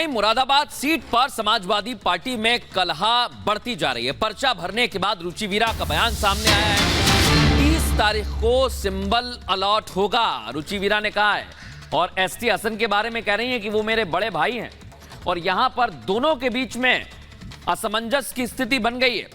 वहीं मुरादाबाद सीट पर समाजवादी पार्टी में कलह बढ़ती जा रही है। पर्चा भरने के बाद रुचि वीरा का बयान सामने आया है। 30 तारीख को सिंबल अलॉट होगा, रुचि वीरा ने कहा है। और एसटी हसन के बारे में कह रही हैं कि वो मेरे बड़े भाई हैं और यहां पर दोनों के बीच में असमंजस की स्थिति बन गई है,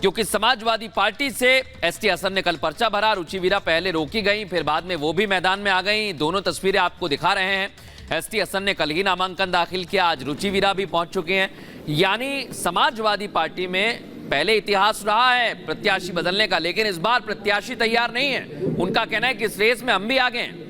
क्योंकि समाजवादी पार्टी से एसटी हसन ने कल पर्चा भरा। रुचि वीरा पहले रोकी गई, फिर बाद में वो भी मैदान में आ गई। दोनों तस्वीरें आपको दिखा रहे हैं। एसटी हसन ने कल ही नामांकन दाखिल किया, आज रुचि वीरा भी पहुंच चुके हैं। यानी समाजवादी पार्टी में पहले इतिहास रहा है प्रत्याशी बदलने का, लेकिन इस बार प्रत्याशी तैयार नहीं है। उनका कहना है कि इस रेस में हम भी आगे हैं।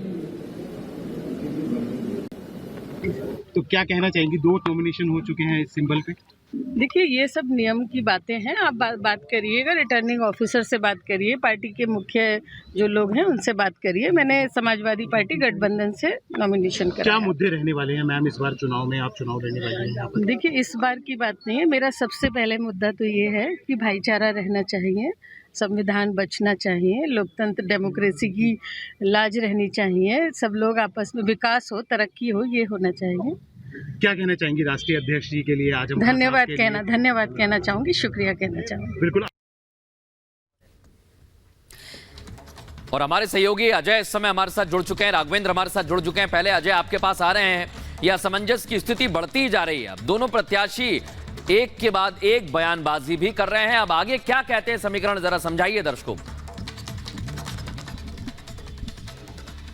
तो क्या कहना चाहेंगी, 2 नॉमिनेशन हो चुके हैं इस सिंबल पे? देखिए, ये सब नियम की बातें हैं। आप बात करिएगा, रिटर्निंग ऑफिसर से बात करिए, पार्टी के मुख्य जो लोग हैं उनसे बात करिए। मैंने समाजवादी पार्टी गठबंधन से नॉमिनेशन कराया। क्या मुद्दे रहने वाले हैं मैम इस बार चुनाव में? आप चुनाव लड़ने वाले हैं यहाँ पर। देखिए, इस बार की बात नहीं है। मेरा सबसे पहले मुद्दा तो ये है कि भाईचारा रहना चाहिए, संविधान बचना चाहिए, लोकतंत्र डेमोक्रेसी की लाज रहनी चाहिए, सब लोग आपस में विकास हो, तरक्की हो, ये होना चाहिए। क्या कहना चाहेंगी राष्ट्रीय अध्यक्ष जी के लिए? आज हम धन्यवाद कहना चाहूँगी, शुक्रिया कहना चाहूँगी। बिल्कुल। और हमारे सहयोगी अजय इस समय हमारे साथ जुड़ चुके हैं, राघवेंद्र हमारे साथ जुड़ चुके हैं। पहले अजय, आपके पास आ रहे हैं। यह असमंजस की स्थिति बढ़ती जा रही है। अब दोनों प्रत्याशी एक के बाद एक बयानबाजी भी कर रहे हैं। अब आगे क्या कहते हैं समीकरण, जरा समझाइए दर्शकों।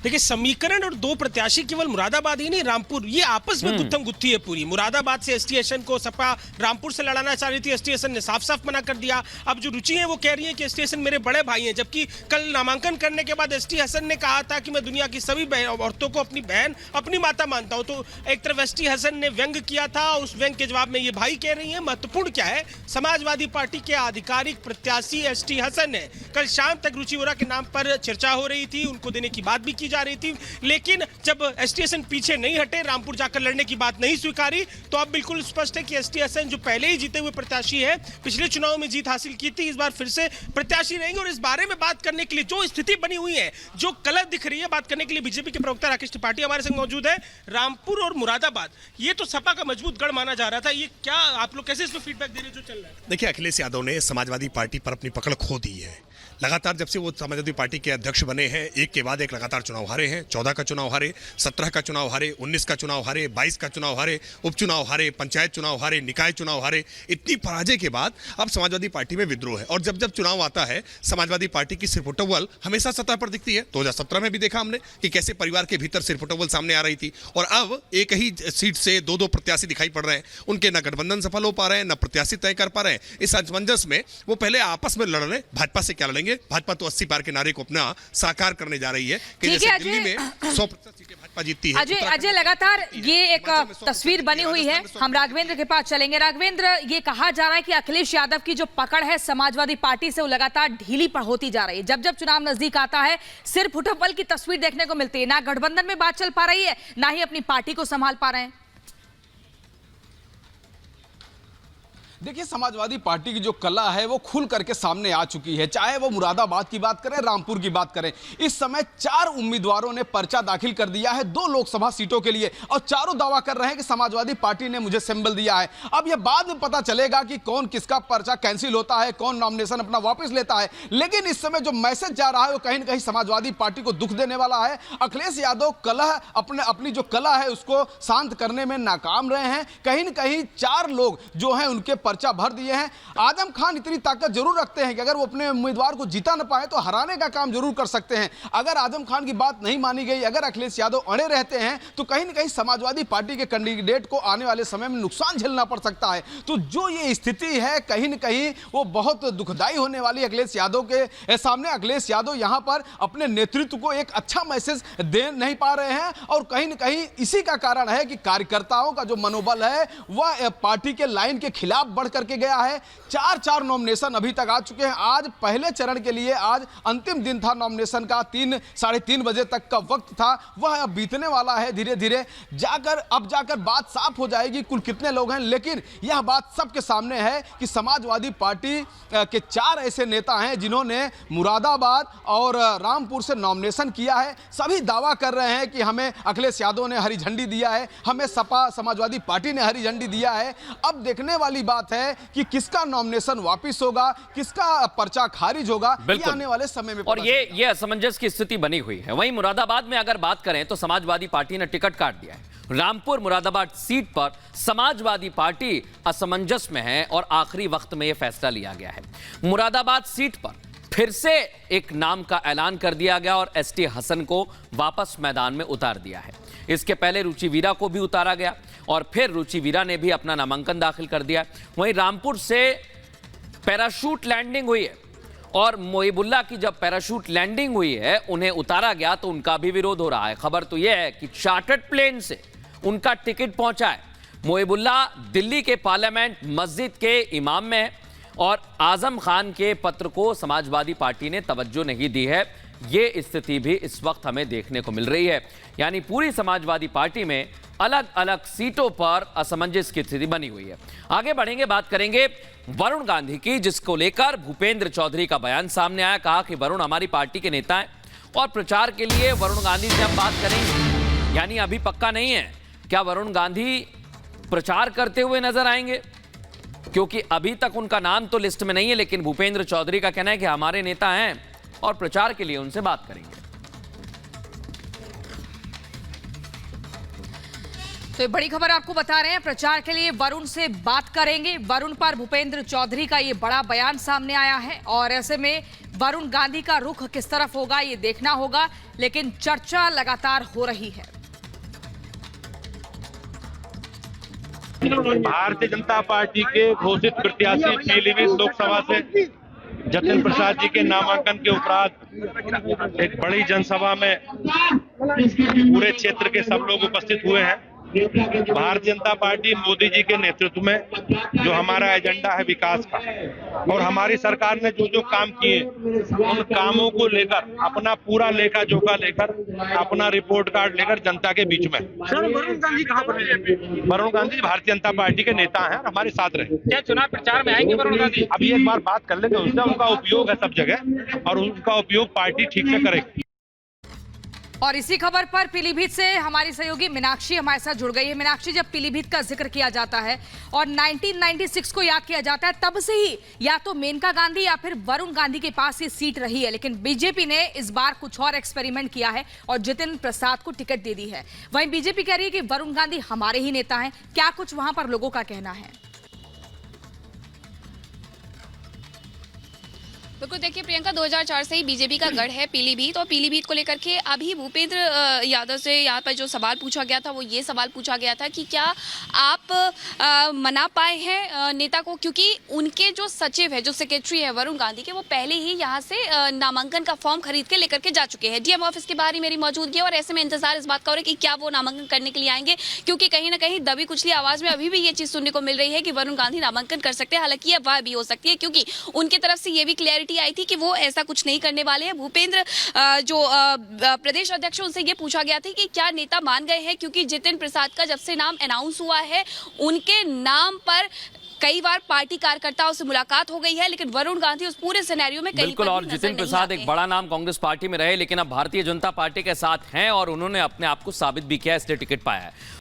देखिए, समीकरण और 2 प्रत्याशी केवल मुरादाबाद ही नहीं, रामपुर, ये आपस में गुत्थम गुत्थी है पूरी। मुरादाबाद से एसटी हसन को सपा रामपुर से लड़ाना चाह रही थी, एसटी हसन ने साफ साफ मना कर दिया। अब जो रुचि है वो कह रही है कि एसटी हसन मेरे बड़े भाई हैं, जबकि कल नामांकन करने के बाद एसटी हसन ने कहा था कि मैं दुनिया की सभी औरतों को अपनी बहन, अपनी माता मानता हूं। तो एक तरफ एसटी हसन ने व्यंग किया था, उस व्यंग के जवाब में ये भाई कह रही है। महत्वपूर्ण क्या है, समाजवादी पार्टी के आधिकारिक प्रत्याशी एसटी हसन है। कल शाम तक रुचि वोरा के नाम पर चर्चा हो रही थी, उनको देने की बात भी की जा रही थी, लेकिन जब एसटी हसन पीछे नहीं हटे, रामपुर जाकर लड़ने की बात नहीं स्वीकारी, तो अब बिल्कुल स्पष्ट है कि एसटी हसन जो पहले ही जीते हुए प्रत्याशी है, पिछले चुनाव में जीत हासिल की थी, इस बार फिर से प्रत्याशी रहेंगे। और इस बारे में बात करने के लिए जो स्थिति बनी हुई है, जो कलह दिख रही है, बात करने के लिए बीजेपी के प्रवक्ता राकेश त्रिपाठी हमारे संग मौजूद है। रामपुर और मुरादाबाद, ये तो सपा का मजबूत गढ़ माना जा रहा था, ये क्या आप लोग कैसे इसमें फीडबैक दे रहे जो चल रहा है? देखिए, अखिलेश यादव ने समाजवादी पार्टी पर अपनी पकड़ खो दी है। लगातार जब से वो समाजवादी पार्टी के अध्यक्ष बने हैं, एक के बाद एक लगातार चुनाव हारे हैं। 14 का चुनाव हारे, 17 का चुनाव हारे, 19 का चुनाव हारे, 22 का चुनाव हारे, उपचुनाव हारे, पंचायत चुनाव हारे, निकाय चुनाव हारे। इतनी पराजय के बाद अब समाजवादी पार्टी में विद्रोह है। और जब जब चुनाव आता है, समाजवादी पार्टी की सिरपुटव्वल हमेशा सतह पर दिखती है। 2017 में भी देखा हमने कि कैसे परिवार के भीतर सिरपुटव्वल सामने आ रही थी। और अब एक ही सीट से 2-2 प्रत्याशी दिखाई पड़ रहे हैं। उनके न गठबंधन सफल हो पा रहे हैं, न प्रत्याशी तय कर पा रहे हैं। इस असमंजस में वो पहले आपस में लड़ रहे, भाजपा से क्या लड़ेंगे। भाजपा तो 80 पार के नारे को अपना साकार करने जा रही है कि जैसे दिल्ली में 100% सीटें भाजपा जीतती है। अजय, लगातार ये एक तस्वीर बनी हुई है। हम राघवेंद्र के पास चलेंगे। राघवेंद्र, ये कहा जा रहा है कि अखिलेश यादव की जो पकड़ है समाजवादी पार्टी से, वो लगातार ढीली होती जा रही है। जब जब चुनाव नजदीक आता है, सिर्फ फुटबॉल की तस्वीर देखने को मिलती है। ना गठबंधन में बात चल पा रही है, ना ही अपनी पार्टी को संभाल पा रहे हैं। देखिए, समाजवादी पार्टी की जो कला है वो खुल करके सामने आ चुकी है। चाहे वो मुरादाबाद की बात करें, रामपुर की बात करें, इस समय 4 उम्मीदवारों ने पर्चा दाखिल कर दिया है 2 लोकसभा सीटों के लिए, और चारों दावा कर रहे हैं कि समाजवादी पार्टी ने मुझे सिंबल दिया है। अब यह बाद में पता चलेगा कि कौन किसका पर्चा कैंसिल होता है, कौन नॉमिनेशन अपना वापस लेता है। लेकिन इस समय जो मैसेज जा रहा है वो कहीं ना कहीं समाजवादी पार्टी को दुख देने वाला है। अखिलेश यादव कलह अपनी जो कला है उसको शांत करने में नाकाम रहे हैं। कहीं ना कहीं 4 लोग जो हैं उनके पर्चा भर दिए हैं। आजम खान इतनी ताकत जरूर रखते हैं कि अगर वो अपने उम्मीदवार को जीता न पाए तो हराने का काम जरूर कर सकते हैं। अगर आजम खान की बात नहीं मानी गई, अगर अखिलेश यादव अड़े रहते हैं, तो कहीं ना कहीं समाजवादी पार्टी के कैंडिडेट को आने वाले समय में नुकसान झेलना पड़ सकता है। तो जो ये स्थिति है, कहीं ना कहीं वो बहुत दुखदाई होने वाली अखिलेश यादव के सामने। अखिलेश यादव यहां पर अपने नेतृत्व को एक अच्छा मैसेज दे नहीं पा रहे हैं, और कहीं ना कहीं इसी का कारण है कि कार्यकर्ताओं का जो मनोबल है वह पार्टी के लाइन के खिलाफ बढ़ करके गया है। 4 नॉमिनेशन अभी तक आ चुके हैं। आज पहले चरण के लिए आज अंतिम दिन था नॉमिनेशन का। 3-3:30 बजे तक का वक्त था, वह अब बीतने वाला है। धीरे धीरे जाकर बात साफ हो जाएगी कुल कितने लोग हैं। लेकिन यह बात सबके सामने है कि समाजवादी पार्टी के 4 ऐसे नेता हैं जिन्होंने मुरादाबाद और रामपुर से नॉमिनेशन किया है। सभी दावा कर रहे हैं कि हमें अखिलेश यादव ने हरी झंडी दिया है, हमें सपा समाजवादी पार्टी ने हरी झंडी दिया है। अब देखने वाली बात है कि किसका नॉमिनेशन वापस होगा, किसका पर्चा खारिज होगा, ये आने वाले समय में। और ये असमंजस की स्थिति बनी हुई है। वहीं मुरादाबाद में अगर बात करें तो समाजवादी पार्टी ने टिकट काट दिया है। रामपुर मुरादाबाद सीट पर समाजवादी पार्टी असमंजस में है और आखिरी वक्त में यह फैसला लिया गया है। मुरादाबाद सीट पर फिर से एक नाम का ऐलान कर दिया गया और एसटी हसन को वापस मैदान में उतार दिया है। इसके पहले रुचि वीरा को भी उतारा गया और फिर रुचि वीरा ने भी अपना नामांकन दाखिल कर दिया। वहीं रामपुर से पैराशूट लैंडिंग हुई है और मोहिबुल्ला की जब पैराशूट लैंडिंग हुई है उन्हें उतारा गया तो उनका भी विरोध हो रहा है। खबर तो यह है कि चार्टर्ड प्लेन से उनका टिकट पहुंचा है। मोहिबुल्ला दिल्ली के पार्लियामेंट मस्जिद के इमाम में है और आजम खान के पत्र को समाजवादी पार्टी ने तवज्जो नहीं दी है। ये स्थिति भी इस वक्त हमें देखने को मिल रही है। यानी पूरी समाजवादी पार्टी में अलग अलग सीटों पर असमंजस की स्थिति बनी हुई है। आगे बढ़ेंगे, बात करेंगे वरुण गांधी की, जिसको लेकर भूपेंद्र चौधरी का बयान सामने आया। कहा कि वरुण हमारी पार्टी के नेता हैं और प्रचार के लिए वरुण गांधी से हम बात करेंगे। यानी अभी पक्का नहीं है क्या वरुण गांधी प्रचार करते हुए नजर आएंगे, क्योंकि अभी तक उनका नाम तो लिस्ट में नहीं है। लेकिन भूपेंद्र चौधरी का कहना है कि हमारे नेता हैं और प्रचार के लिए उनसे बात करेंगे। तो बड़ी खबर आपको बता रहे हैं, प्रचार के लिए वरुण से बात करेंगे। वरुण पर भूपेंद्र चौधरी का ये बड़ा बयान सामने आया है और ऐसे में वरुण गांधी का रुख किस तरफ होगा ये देखना होगा, लेकिन चर्चा लगातार हो रही है। भारतीय जनता पार्टी के घोषित प्रत्याशी पीलीभीत लोकसभा से जतिन प्रसाद जी के नामांकन के उपरांत एक बड़ी जनसभा में पूरे क्षेत्र के सब लोग उपस्थित हुए हैं। भारतीय जनता पार्टी मोदी जी के नेतृत्व में जो हमारा एजेंडा है विकास का, और हमारी सरकार ने जो जो काम किए उन कामों को लेकर अपना पूरा लेखा जोखा लेकर अपना रिपोर्ट कार्ड लेकर जनता के बीच में। वरुण गांधी कहाँ पर हैं? वरुण गांधी भारतीय जनता पार्टी के नेता हैं और हमारे साथ रहे। क्या चुनाव प्रचार में आएंगे वरुण गांधी? अभी एक बार बात कर लेंगे उनसे। उनका उपयोग है सब जगह और उनका उपयोग पार्टी ठीक से करेगी। और इसी खबर पर पीलीभीत से हमारी सहयोगी मीनाक्षी हमारे साथ जुड़ गई है। मीनाक्षी, जब पीलीभीत का जिक्र किया जाता है और 1996 को याद किया जाता है, तब से ही या तो मेनका गांधी या फिर वरुण गांधी के पास ये सीट रही है। लेकिन बीजेपी ने इस बार कुछ और एक्सपेरिमेंट किया है और जतिन प्रसाद को टिकट दे दी है। वहीं बीजेपी कह रही है कि वरुण गांधी हमारे ही नेता हैं। क्या कुछ वहां पर लोगों का कहना है? बिल्कुल, देखिए प्रियंका, 2004 से ही बीजेपी का गढ़ है पीलीभीत, और पीलीभीत को लेकर के अभी भूपेंद्र यादव से यहाँ पर जो सवाल पूछा गया था वो ये सवाल पूछा गया था कि क्या आप मना पाए हैं नेता को, क्योंकि उनके जो सचिव है, जो सेक्रेटरी है वरुण गांधी के, वो पहले ही यहाँ से नामांकन का फॉर्म खरीद के लेकर के जा चुके हैं। डीएम ऑफिस के बाहर ही मेरी मौजूदगी है और ऐसे में इंतजार इस बात का हो रहा है कि क्या वो नामांकन करने के लिए आएंगे, क्योंकि कहीं ना कहीं दबी कुचली आवाज में अभी भी ये चीज सुनने को मिल रही है कि वरुण गांधी नामांकन कर सकते हैं। हालांकि यह वाह भी हो सकती है, क्योंकि उनकी तरफ से ये भी क्लैरिटी आई थी कि वो ऐसा कुछ नहीं करने वाले हैं। भूपेंद्र जो प्रदेश अध्यक्ष, उनसे ये पूछा गया था कि क्या नेता मान गए हैं, क्योंकि जतिन प्रसाद का जब से नाम अनाउंस हुआ है उनके नाम पर कई बार पार्टी कार्यकर्ताओं से मुलाकात हो गई है, लेकिन वरुण गांधी उस पूरे सिनेरियो में बिल्कुल। और जतिन प्रसाद एक बड़ा नाम कांग्रेस पार्टी में रहे, लेकिन अब भारतीय जनता पार्टी के साथ हैं और उन्होंने अपने आप को साबित भी किया, इसलिए टिकट पाया है।